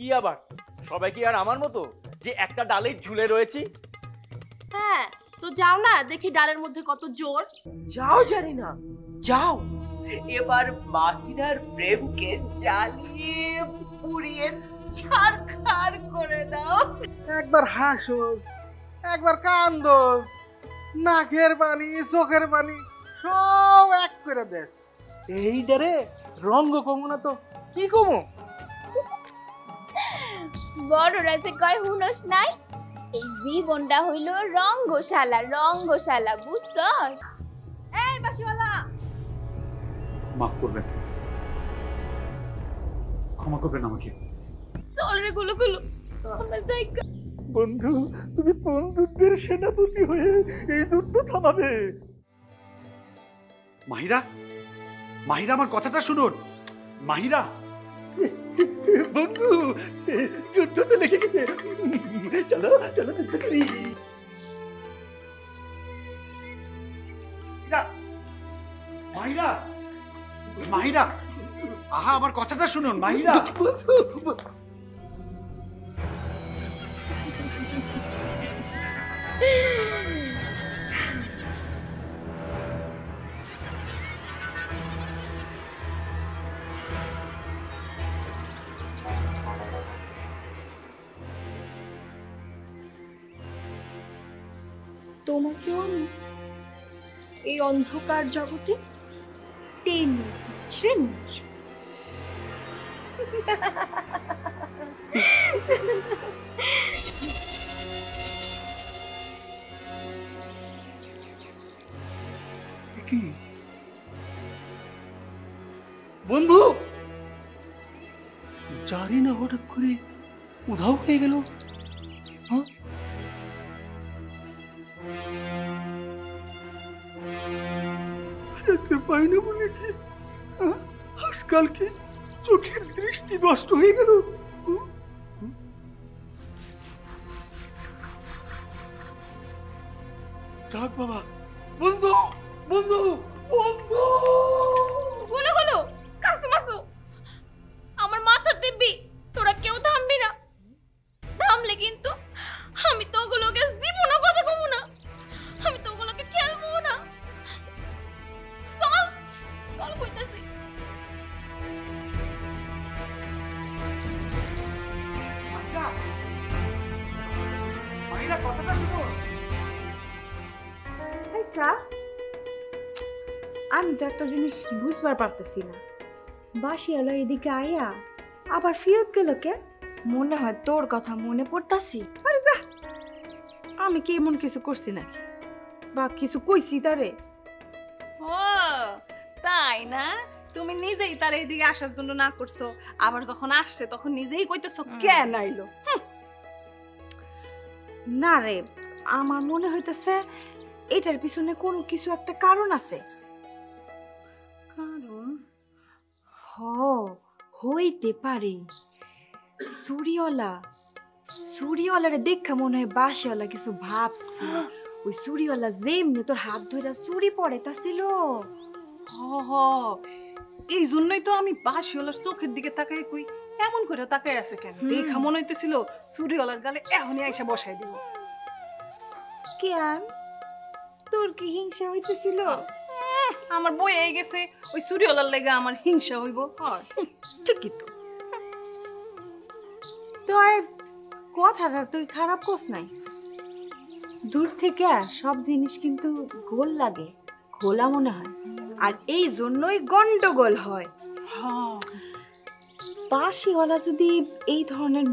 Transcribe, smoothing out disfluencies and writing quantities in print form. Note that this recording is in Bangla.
কি আবার সবাই কি আর আমার মতো যে একটা ডালে ঝুলে রয়েছি? হ্যাঁ, তো যাও না দেখি ডালের মধ্যে কত জোর। যাও জানি না, যাও এবার মাহিরার প্রেমকে জ্বালিয়ে পুড়িয়ে ছারখার করে দাও। একবার হাসো, একবার কান্দো, নাকের পানি চোখের পানি সব এক করে দেখ। এইটারে রঙ্গ কমু না তো কি কমু? বড়রা যে কয় হুনস নাই, এই জীবনটা হইল রঙ্গশালা, রঙ্গশালা, বুঝছস? এই বাসিওয়ালা, মাফ করবেন, ক্ষমা করবেন আমাকে। চল রে গুলো গুলো, আমরা যাই। বন্ধু, তুমি বন্ধুদের সেনাপতি হয়ে এই যুদ্ধ থামাবে। মাহিরা, মাহিরা আমার কথাটা শুনুন। মাহিরা বন্ধু, যুদ্ধতে লেগে গেছে, চলো চলো যুদ্ধ করি। মাহিরা, মাহিরা, আহা আমার কথাটা শুনুন মাহিরা। তোমাকেও আমি এই অন্ধকার জগতে টেনে ছিঁড়ে নিয়ে আসবো। কি বন্ধু, জানি না হঠাৎ করে উধাও হয়ে গেল। হ্যাঁ, দেখতে পাই না বলে কি আজকাল কি চোখের দৃষ্টি নষ্ট হয়ে গেল? ডাক বাবা, বন্ধু বন্ধু বন্ধু। গুলো গুলো, কাসু মাসু, আমার মাথা দিব্যি, তোরা কেউ থামবি না। থামলে কিন্তু আমি তো ওগুলোকে জীবনও কথা কমু না, আমি তো ওগুলোকে খেলবো না। চল চল কইতাছি। মাহিরা কথাটা শুনো। আচ্ছা, আমি তো একটা জিনিস বুঝবার পারতেছি না, বাসিওয়ালা এদিকে আয়া আবার ফিরত গেল কে? মনে হয় তোর কথা মনে পড়তাছি। আরে যা, আমি কি এমন কিছু করছি নাকি বা কিছু কইছি তারে? ও তাই না, তুমি নিজেই তার এইদিকে আসার জন্য না করছো, আবার যখন আসছে তখন নিজেই কইতেছো কেন আইলো। না রে, আমার মনে হইতেছে এটার পিছনে কোনো কিছু একটা কারণ আছে। কারণ হইতে পারে সুরিওয়ালারে দেখা মনে হয় বাসিওয়ালা কিছু ভাবছে। ওই সুরিওয়ালা যেমনি তোর হাত ধরে চুরি পড়ে তা ছিল। হ এই জন্যই তো আমি বাসিওয়ালার চোখের দিকে তাকাই কই এমন করে তাকাই আছে কেন, দেখা মনে হইতেছিল সুরিওয়ালার গালে এখনই আইসা বসাই দিব। কেন, তোর কি হিংসা হইতেছিল? আমার বই এই গেছে ওই সুরিওয়ালার লেগে আমার হিংসা হইব। ঠিকই তো, তুই কথাটা তুই খারাপ করস নাই। দূর থেকে সব জিনিস কিন্তু গোল লাগে, ঘোলা মনে হয়, আর এই জন্যই গন্ডগোল হয়। বাঁশিওয়ালা যদি এই ধরনের